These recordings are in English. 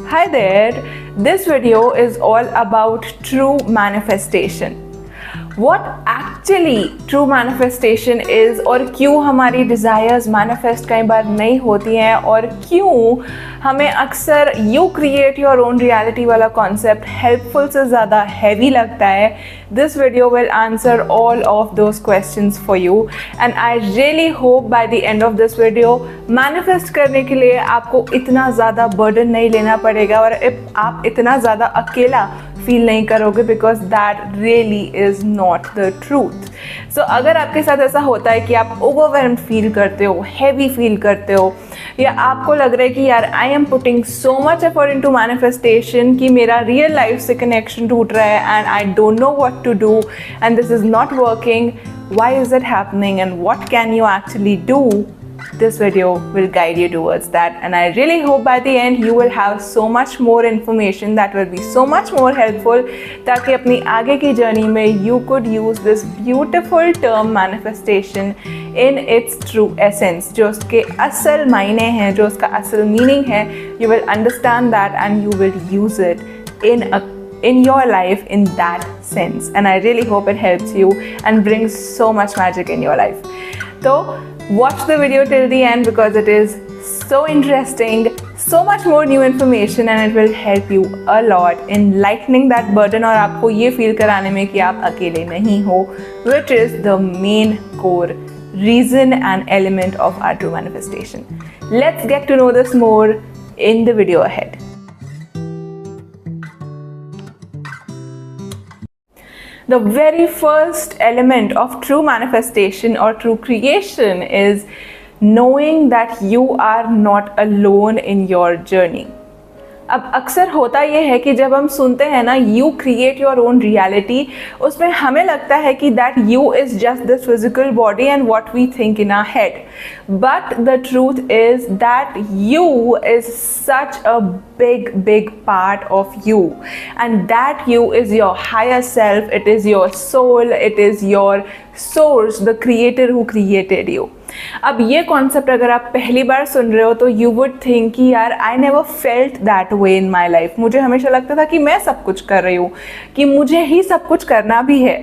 Hi there, this video is all about true manifestation. What actually true manifestation is और क्यों हमारी desires manifest कई बार नहीं होती हैं और क्यों हमें अक्सर you create your own reality वाला concept helpful से ज़्यादा heavy लगता है. This video will answer all of those questions for you and I really hope by the end of this video manifest करने के लिए आपको इतना ज़्यादा burden नहीं लेना पड़ेगा और आप इतना ज़्यादा अकेला फील नहीं करोगे because that really is not the truth. So अगर आपके साथ ऐसा होता है कि आप ओवरवेल्म्ड फील करते हो, हैवी फील करते हो या आपको लग रहा है कि यार I am putting so much effort into manifestation कि मेरा रियल लाइफ से कनेक्शन टूट रहा है and I don't know what to do and this is not working, why is it happening and what can you actually do, this video will guide you towards that and I really hope by the end you will have so much more information that will be so much more helpful ताकि अपनी आगे की journey में you could use this beautiful term manifestation in its true essence. जो उसके असल मायने हैं, जो उसका असल मीनिंग है, you will understand that and you will use it in your life in that sense and I really hope it helps you and brings so much magic in your life. So watch the video till the end because it is so interesting, so much more new information and it will help you a lot in lightening that burden और आपको ये feel कराने में कि आप अकेले नहीं हो, which is the main core reason and element of our true manifestation. Let's get to know this more in the video ahead. The very first element of true manifestation or true creation is knowing that you are not alone in your journey. अब अक्सर होता ये है कि जब हम सुनते हैं ना you create your own reality, उसमें हमें लगता है कि that you is just this physical body and what we think in our head. But the truth is that you is such a big part of you and that you is your higher self, it is your soul, it is your source, the creator who created you. अब ये concept अगर आप पहली बार सुन रहे हो तो you would think कि यार I never felt that way in my life. मुझे हमेशा लगता था कि मैं सब कुछ कर रही हूँ, कि मुझे ही सब कुछ करना भी है.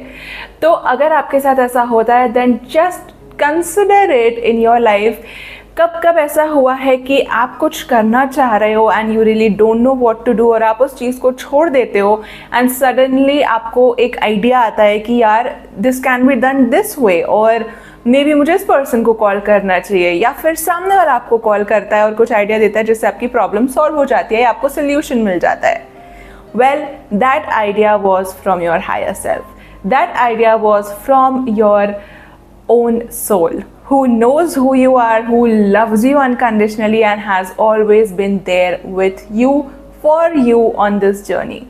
तो अगर आपके साथ ऐसा होता है then just consider it in your life. कब ऐसा हुआ है कि आप कुछ करना चाह रहे हो and you really don't know what to do और आप उस चीज़ को छोड़ देते हो एंड सडनली आपको एक आइडिया आता है कि यार this can be done this way और मे बी मुझे इस पर्सन को कॉल करना चाहिए या फिर सामने वाला आपको कॉल करता है और कुछ आइडिया देता है जिससे आपकी प्रॉब्लम सॉल्व हो जाती है या आपको सोल्यूशन मिल जाता है. Well that idea was from your higher self, that idea was from your own soul who knows who you are, who loves you unconditionally and has always been there with you for you on this journey.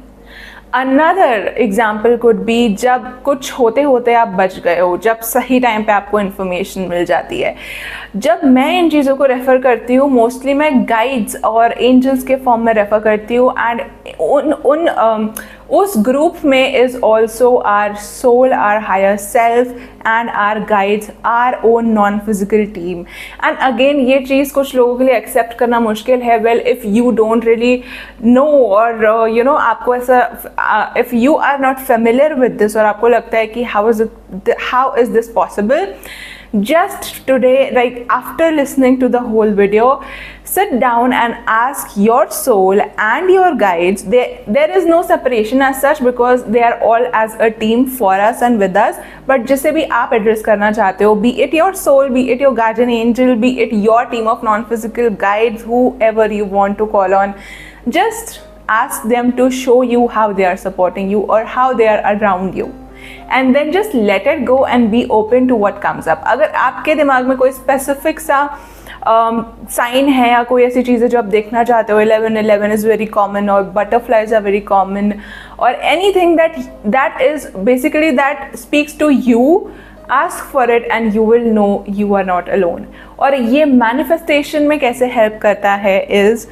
Another example could be जब कुछ होते होते आप बच गए हो, जब सही टाइम पे आपको इन्फॉर्मेशन मिल जाती है. जब मैं इन चीज़ों को रेफ़र करती हूँ मोस्टली मैं गाइड्स और एंजल्स के फॉर्म में रेफ़र करती हूँ एंड उस ग्रुप में is also our soul, our higher self and our guides, our own non physical team. And again ये चीज़ कुछ लोगों के लिए एक्सेप्ट करना मुश्किल है. Well if you don't really know और यू नो आपको ऐसा if you are not familiar with this और आपको लगता है कि how is this possible, just today, like after listening to the whole video, sit down and ask your soul and your guides. There is no separation as such because they are all as a team for us and with us. But जिसे भी आप address करना चाहते हो, be it your soul, be it your guardian angel, be it your team of non-physical guides, whoever you want to call on, just ask them to show you how they are supporting you or how they are around you. And then just let it go and be open to what comes up. अगर आपके दिमाग में कोई specific सा sign है या कोई ऐसी चीज़ है जो आप देखना चाहते हो, 1111 इज़ वेरी कॉमन और बटरफ्लाइज आर वेरी कॉमन और anything that is basically that speaks to you, ask for it and you will know you are not alone. और ये manifestation में कैसे help करता है is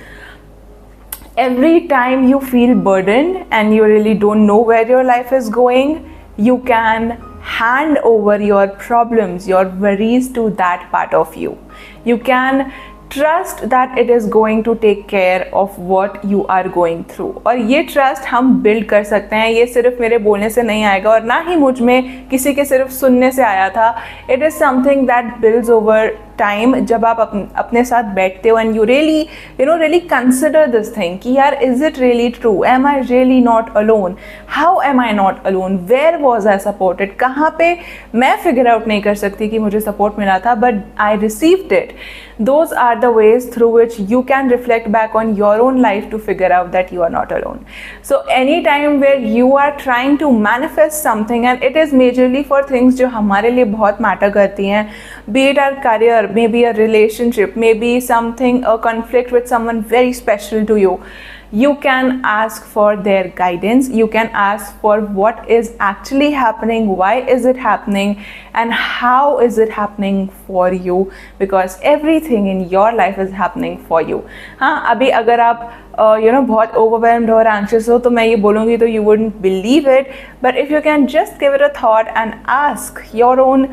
every time you feel burdened and you really don't know where your life is going, you can hand over your problems, your worries to that part of you. You can trust that it is going to take care of what you are going through. और ये trust हम build कर सकते हैं, ये सिर्फ मेरे बोलने से नहीं आएगा और ना ही मुझ में किसी के सिर्फ सुनने से आया था। It is something that builds over time. जब आप अपने साथ बैठते हो and you really consider this thing कि यार, is it really true, am I really not alone, how am I not alone, where was I supported, कहाँ पे मैं फिगर आउट नहीं कर सकती कि मुझे सपोर्ट मिला था but I received it. Those are the ways through which you can reflect back on your own life to figure out that you are not alone. So anytime where you are trying to manifest something, and it is majorly for things जो हमारे लिए बहुत matter करती हैं, be it our career, maybe a relationship, maybe something, a conflict with someone very special to you, you can ask for their guidance. You can ask for what is actually happening, why is it happening, and how is it happening for you, because everything in your life is happening for you. हाँ, अभी अगर आप बहुत overwhelmed और anxious हो तो मैं ये बोलूँगी तो you wouldn't believe it, but if you can just give it a thought and ask your own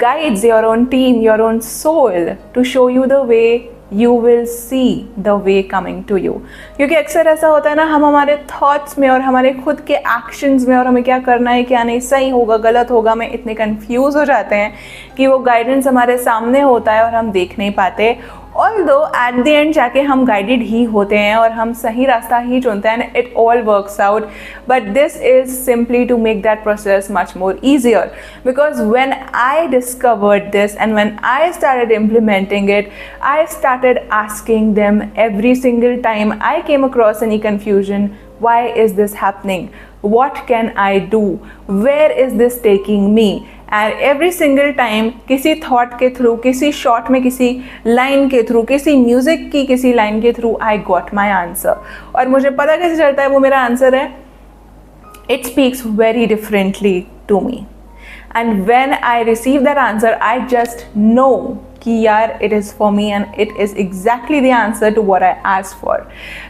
guides, your own team, your own soul to show you the way, you will see the way coming to you. क्योंकि अक्सर ऐसा होता है ना, हम हमारे thoughts में और हमारे खुद के एक्शंस में और हमें क्या करना है क्या नहीं, सही होगा गलत होगा, में इतने कंफ्यूज हो जाते हैं कि वो गाइडेंस हमारे सामने होता है और हम देख नहीं पाते। ऑल्दो एट द एंड जाके हम गाइडेड ही होते हैं और हम सही रास्ता ही चुनते हैं, it all works out, but this is simply to make that process much more easier. Because when I discovered this and when I started implementing it, I started asking them every single time I came across any confusion, why is this happening, what can I do, where is this taking me, and every single time किसी thought के through, किसी shot में, किसी line के through, किसी music की किसी line के through, I got my answer। और मुझे पता कैसे चलता है वो मेरा आंसर है, it speaks very differently to me, and when I receive that answer I just know कि यार it is for me and it is exactly the answer to what I asked for।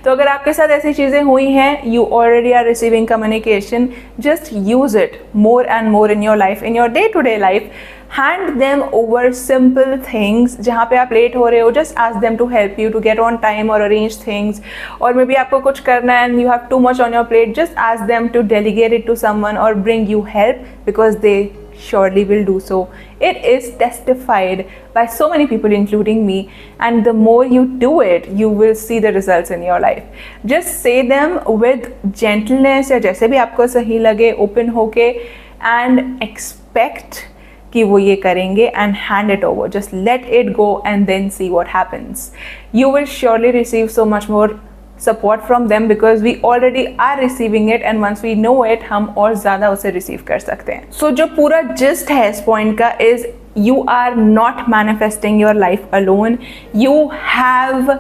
तो अगर आपके साथ ऐसी चीज़ें हुई हैं, you already are receiving communication, just use it more and more in your life, in your day-to-day life। hand them over simple things, जहाँ पे आप लेट हो रहे हो, just ask them to help you to get on time or arrange things, और maybe आपको कुछ करना है and you have too much on your plate, just ask them to delegate it to someone or bring you help, because they surely will do so. It is testified by so many people including me, and the more you do it, you will see the results in your life. Just say them with gentleness या जैसे भी आपको सही लगे, open होके, and expect कि वो ये करेंगे, and hand it over. Just let it go and then see what happens. You will surely receive so much more support from them because we already are receiving it, and once we know it, हम और ज़्यादा उसे receive कर सकते हैं। So जो पूरा gist है इस point का is you are not manifesting your life alone. You have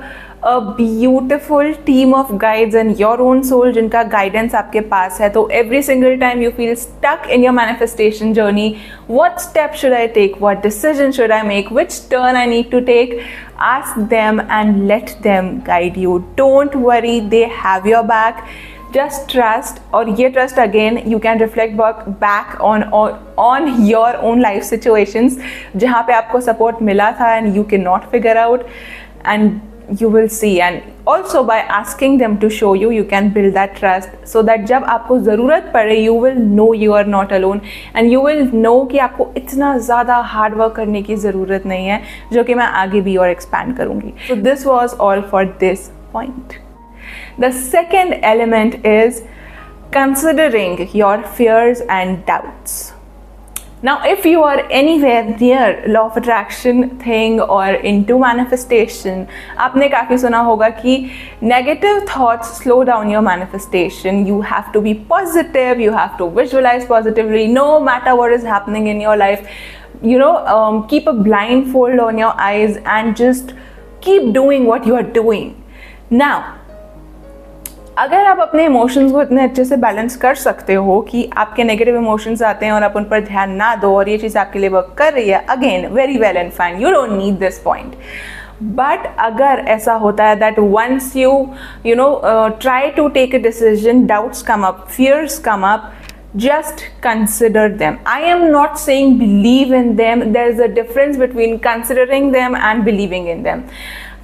a beautiful team of guides and your own soul जिनका guidance आपके पास है। तो every single time you feel stuck in your manifestation journey, what step should I take, what decision should I make, which turn I need to take, ask them and let them guide you. Don't worry, they have your back. Just trust, और ये trust again you can reflect back on your own life situations जहाँ पे आपको support मिला था and you cannot figure out, and you will see, and also by asking them to show you, you can build that trust so that जब आपको ज़रूरत पड़े you will know you are not alone, and you will know कि आपको इतना ज़्यादा hard work करने की ज़रूरत नहीं है, जो कि मैं आगे भी और expand करूँगी। So this was all for this point. The second element is considering your fears and doubts. Now, if you are anywhere near law of attraction thing or into manifestation, आपने काफ़ी सुना होगा कि negative thoughts slow down your manifestation. You have to be positive, you have to visualize positively no matter what is happening in your life. Keep a blindfold on your eyes and just keep doing what you are doing. Now, अगर आप अपने emotions को इतने अच्छे से balance कर सकते हो कि आपके नेगेटिव इमोशंस आते हैं और आप उन पर ध्यान ना दो और ये चीज़ आपके लिए वर्क कर रही है, again very well and fine, you don't need this point. But अगर ऐसा होता है that once you try to take a decision, doubts come up, fears come up, just consider them. I am not saying believe in them. There is a difference between considering them and believing in them.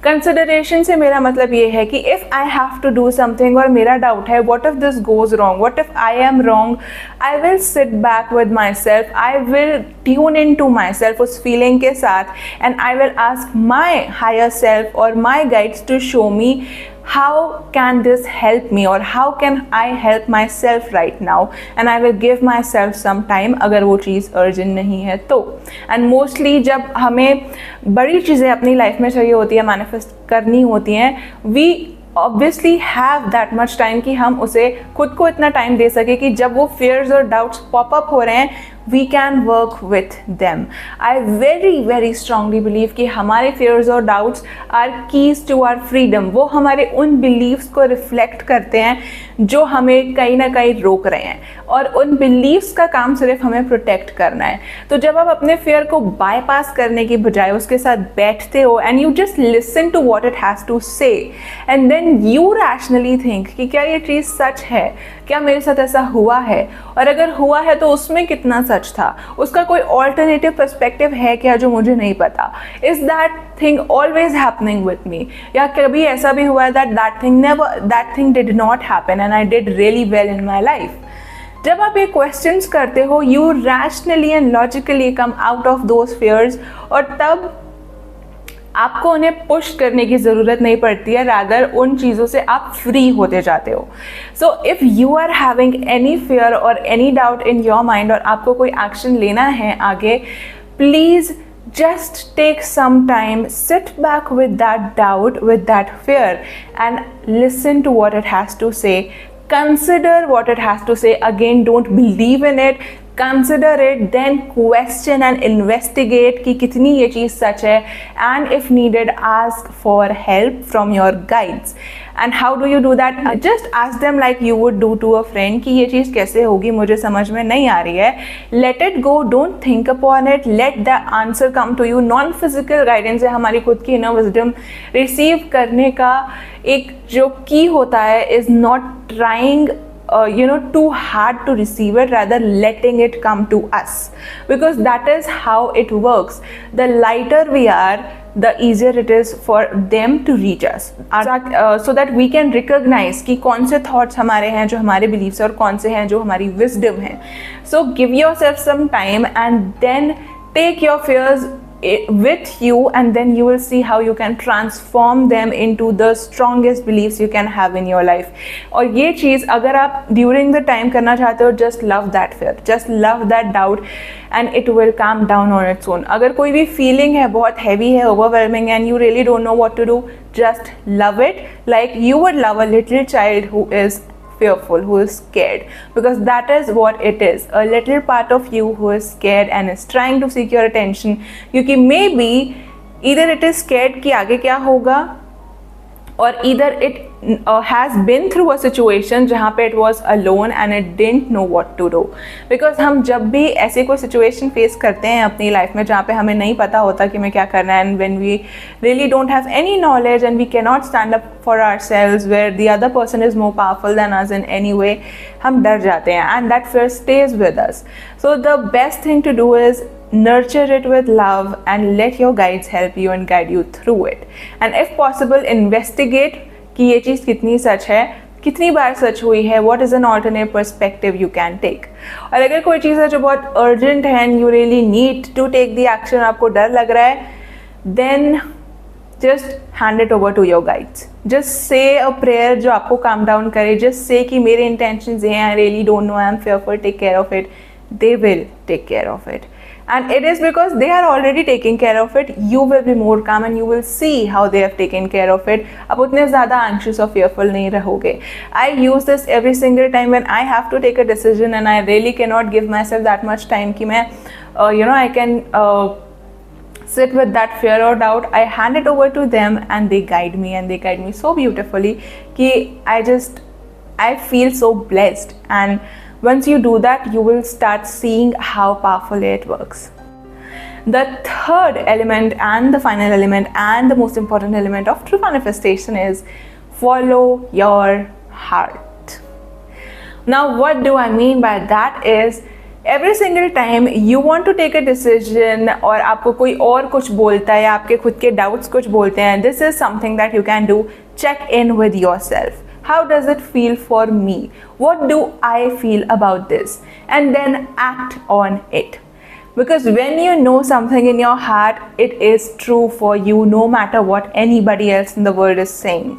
Consideration से मेरा मतलब ये है कि if I have to do something और मेरा doubt है what if this goes wrong, what if I am wrong, I will sit back with myself, I will tune in to myself उस feeling के साथ, and I will ask my higher self और my guides to show me how can this help me or how can I help myself right now, and I will give myself some time अगर वो चीज़ urgent नहीं है तो. and mostly जब हमें बड़ी चीज़ें अपनी लाइफ में चाहिए होती है, मैनिफेस्ट करनी होती हैं, we obviously have that much time कि हम उसे खुद को इतना टाइम दे सके कि जब वो fears और doubts pop up हो रहे हैं we can work with them. I very strongly believe कि हमारे fears और doubts are keys to our freedom. वो हमारे उन beliefs को reflect करते हैं जो हमें कहीं ना कहीं रोक रहे हैं, और उन beliefs का काम सिर्फ हमें protect करना है. तो जब आप अपने fear को bypass करने की बजाय उसके साथ बैठते हो and you just listen to what it has to say and then you rationally think कि क्या ये चीज़ सच है, क्या मेरे साथ ऐसा हुआ है, और अगर हुआ है तो उसमें कितना सच था, उसका कोई ऑल्टरनेटिव पर्सपेक्टिव है क्या जो मुझे नहीं पता, is that thing always happening with me, या कभी ऐसा भी हुआ है that thing did not happen and I did really well in my life. जब आप ये क्वेश्चंस करते हो you rationally and logically come out of those fears, और तब आपको उन्हें पुश करने की ज़रूरत नहीं पड़ती है, रादर उन चीज़ों से आप फ्री होते जाते हो. So if you are having any fear और any doubt in your mind और आपको कोई एक्शन लेना है आगे, please just take some time, sit back with that doubt, with that fear, and listen to what it has to say. Consider what it has to say. Again, don't believe in it. Consider it, then question and investigate कि कितनी ये चीज़ सच है, and if needed ask for help from your guides. And how do you do that? Just ask them like you would do to a friend कि ये चीज़ कैसे होगी, मुझे समझ में नहीं आ रही है. Let it go, don't think upon it, let the answer come to you. Non physical guidance है हमारी खुद की इनर विजडम रिसीव करने का एक जो की होता है, is not trying too hard to receive it, rather letting it come to us, because that is how it works. The lighter we are, the easier it is for them to reach us, so that we can recognize कि कौन से thoughts हमारे हैं जो हमारे beliefs और कौन से हैं जो हमारी wisdom है. So give yourself some time and then take your fears with you, and then you will see how you can transform them into the strongest beliefs you can have in your life. और ये चीज़ अगर आप during the time करना चाहते हो, just love that fear, just love that doubt, and it will calm down on its own. अगर कोई भी feeling है बहुत heavy है, overwhelming, and you really don't know what to do, just love it like you would love a little child who is fearful, who is scared, because that is what it is, a little part of you who is scared and is trying to seek your attention, क्योंकि maybe either it is scared कि आगे क्या होगा, or either it has been through a situation जहाँ पे it was alone and it didn't know what to do. Because हम जब भी ऐसे कोई situation face करते हैं अपनी life में जहाँ पे हमें नहीं पता होता कि हमें क्या करना है, and when we really don't have any knowledge and we cannot stand up for ourselves, where the other person is more powerful than us in any way, हम डर जाते हैं, and that fear stays with us. So the best thing to do is nurture it with love and let your guides help you and guide you through it. And if possible, investigate कि ये चीज़ कितनी सच है, कितनी बार सच हुई है, what is an alternate perspective you can take. और अगर कोई चीज़ है जो बहुत urgent है and you really need to take the action, आपको डर लग रहा है, then just hand it over to your guides. Just say a prayer जो आपको calm down करे. Just say कि मेरे intentions ये हैं, I really don't know, I am fearful, take care of it. They will take care of it. And it is because they are already taking care of it, you will be more calm and you will see how they have taken care of it. अब उतने ज़्यादा anxious or fearful नहीं रहोगे. I use this every single time when I have to take a decision and I really cannot give myself that much time कि मैं I can sit with that fear or doubt. I hand it over to them and they guide me, and they guide me so beautifully कि I feel so blessed. And once you do that, you will start seeing how powerfully it works. The third element and the final element and the most important element of true manifestation is follow your heart. Now, what do I mean by that is, every single time you want to take a decision और आपको कोई और कुछ बोलता है या आपके खुद के डाउट्स कुछ बोलते हैं, this is something that you can do. Check in with yourself. How does it feel for me? What do I feel about this? And then act on it. Because when you know something in your heart, it is true for you no matter what anybody else in the world is saying.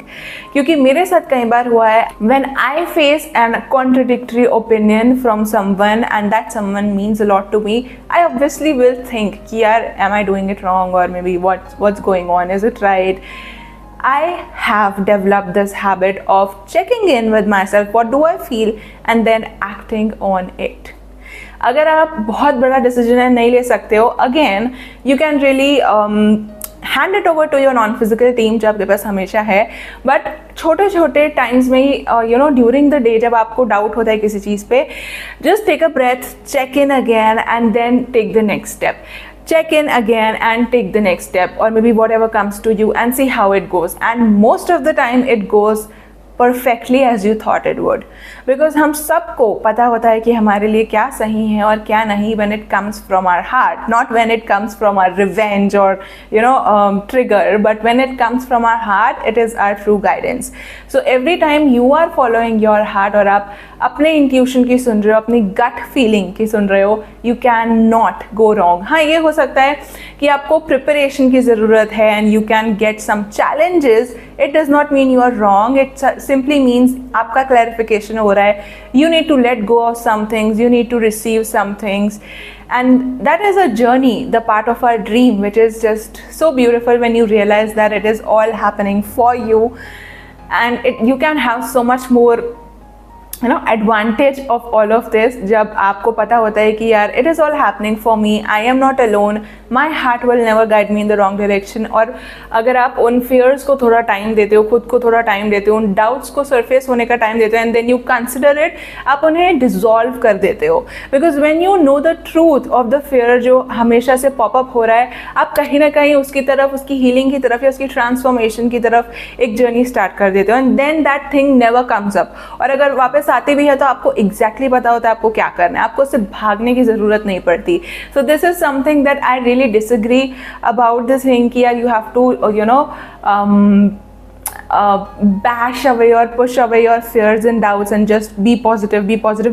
क्योंकि मेरे साथ कई बार हुआ है, when I face a contradictory opinion from someone and that someone means a lot to me, I obviously will think कि यार am I doing it wrong, or maybe what's going on, is it right? I have developed this habit of checking in with myself, what do I feel, and then acting on it. अगर आप बहुत बड़ा decision नहीं ले सकते हो, again you can really hand it over to your non physical team जो आपके पास हमेशा है. बट छोटे छोटे टाइम्स में ही ड्यूरिंग द डे जब आपको डाउट होता है किसी चीज़ पे, just take a breath, check in again and then take the next step. Check in again and take the next step, or maybe whatever comes to you, and see how it goes. And most of the time it goes perfectly as you thought it would, because हम सबको पता होता है कि हमारे लिए क्या सही है और क्या नहीं when it comes from our heart, not when it comes from our revenge or trigger, but when it comes from our heart, it is our true guidance. So every time you are following your heart और आप अपने intuition की सुन रहे हो, अपनी gut feeling की सुन रहे हो, you can not go wrong. हाँ, ये हो सकता है कि आपको प्रिपरेशन की ज़रूरत है and you can get some challenges. It does not mean you are wrong, it simply means आपका क्लैरिफिकेशन हो रहा है. You need to let go of some things, you need to receive some things, and that is a journey, the part of our dream, which is just so beautiful when you realize that it is all happening for you, and you can have so much more advantage of all of this जब आपको पता होता है कि यार it is all happening for me, I am not alone, my heart will never guide me in the wrong direction. और अगर आप उन fears को थोड़ा टाइम देते हो, खुद को थोड़ा टाइम देते हो, उन doubts को surface होने का टाइम देते हो, and then you consider it, आप उन्हें dissolve कर देते हो. Because when you know the truth of the fear जो हमेशा से pop up हो रहा है, आप कहीं ना कहीं उसकी तरफ, उसकी healing की तरफ या उसकी transformation की तरफ एक journey start कर देते हो, and then that thing never comes up. और अगर वापस आती भी है तो आपको एग्जैक्टली पता होता है आपको क्या करना है, आपको सिर्फ भागने की ज़रूरत नहीं पड़ती. So this is something that I really disagree about this thing कि यार you have to bash away or push away your fears and doubts and just be positive,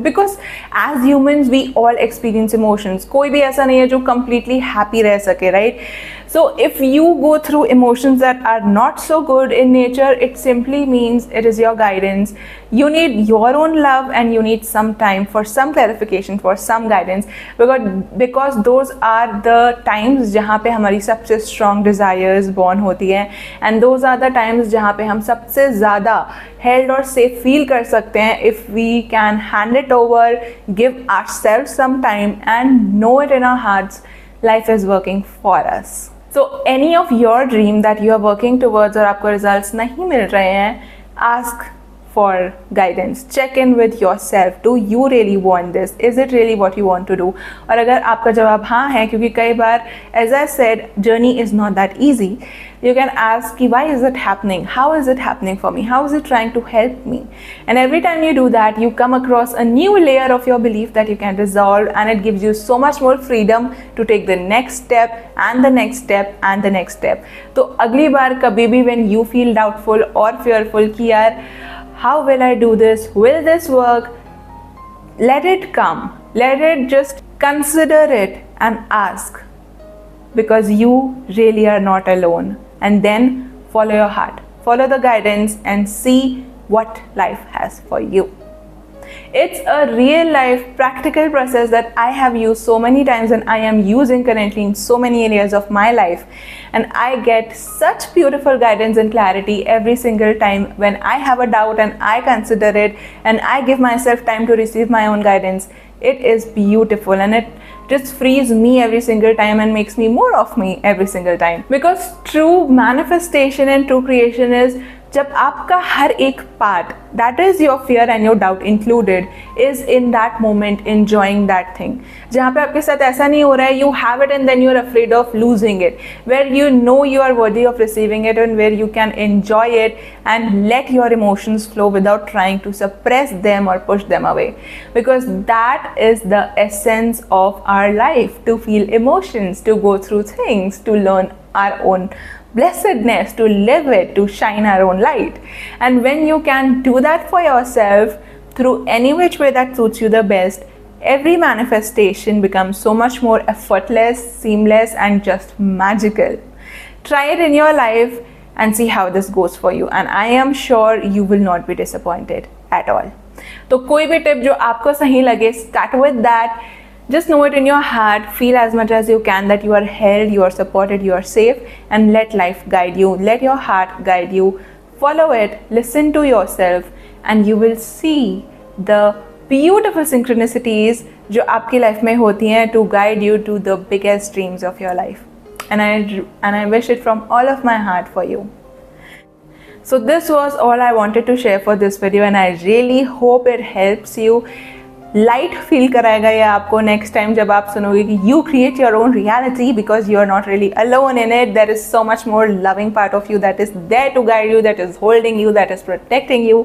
because as humans we all experience emotions. कोई भी ऐसा नहीं है जो completely happy रह सके, right? So if you go through emotions that are not so good in nature, it simply means it is your guidance. You need your own love and you need some time for some clarification, for some guidance, because those are the times जहाँ पे हमारी सबसे strong desires born होती हैं, and those are the times जहाँ पे हम सबसे ज़्यादा held और safe feel कर सकते हैं if we can hand it over, give ourselves some time and know it in our hearts, life is working for us. So any of your dream that you are working towards और आपको results नहीं मिल रहे हैं, ask for guidance. Check in with yourself. Do you really want this? Is it really what you want to do? और अगर आपका जवाब हाँ है, क्योंकि कई बार as I said journey is not that easy, you can ask why is it happening? How is it happening for me? How is it trying to help me? And every time you do that, you come across a new layer of your belief that you can resolve, and it gives you so much more freedom to take the next step and the next step and the next step. तो अगली बार कभी भी when you feel doubtful or fearful कि यार how will I do this? Will this work? Let it come. Let it just consider it and ask, because you really are not alone. And then follow your heart, follow the guidance and see what life has for you. It's a real life practical process that I have used so many times and I am using currently in so many areas of my life, and I get such beautiful guidance and clarity every single time when I have a doubt and I consider it and I give myself time to receive my own guidance. It is beautiful and it just frees me every single time and makes me more of me every single time, because true manifestation and true creation is जब आपका हर एक part, that is your fear and your doubt included, is in that moment enjoying that thing, जहाँ पे आपके साथ ऐसा नहीं हो रहा है you have it and then you are afraid of losing it, where you know you are worthy of receiving it and where you can enjoy it and let your emotions flow without trying to suppress them or push them away, because that is the essence of our life, to feel emotions, to go through things, to learn our own blessedness, to live it, to shine our own light. And when you can do that for yourself through any which way that suits you the best, every manifestation becomes so much more effortless, seamless and just magical. Try it in your life and see how this goes for you, and I am sure you will not be disappointed at all. तो कोई भी tip जो आपको सही लगे, start with that. Just know it in your heart, feel as much as you can that you are held, you are supported, you are safe, and let life guide you. Let your heart guide you. Follow it, listen to yourself, and you will see the beautiful synchronicities जो आपकी life में होती हैं to guide you to the biggest dreams of your life. And I wish it from all of my heart for you. So this was all I wanted to share for this video, and I really hope it helps you. Light feel कराएगा ये आपको next time जब आप सुनोगे कि you create your own reality because you are not really alone in it. There is so much more loving part of you that is there to guide you, that is holding you, that is protecting you.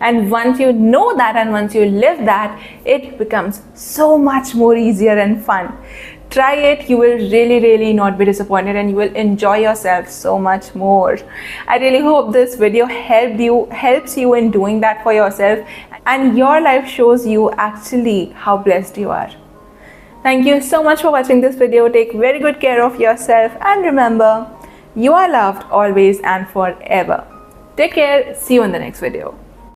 And once you know that and once you live that, it becomes so much more easier and fun. Try it, you will really not be disappointed and you will enjoy yourself so much more. I really hope this video helps you in doing that for yourself, and your life shows you actually how blessed you are. Thank you so much for watching this video. Take very good care of yourself and remember, you are loved always and forever. Take care. See you in the next video.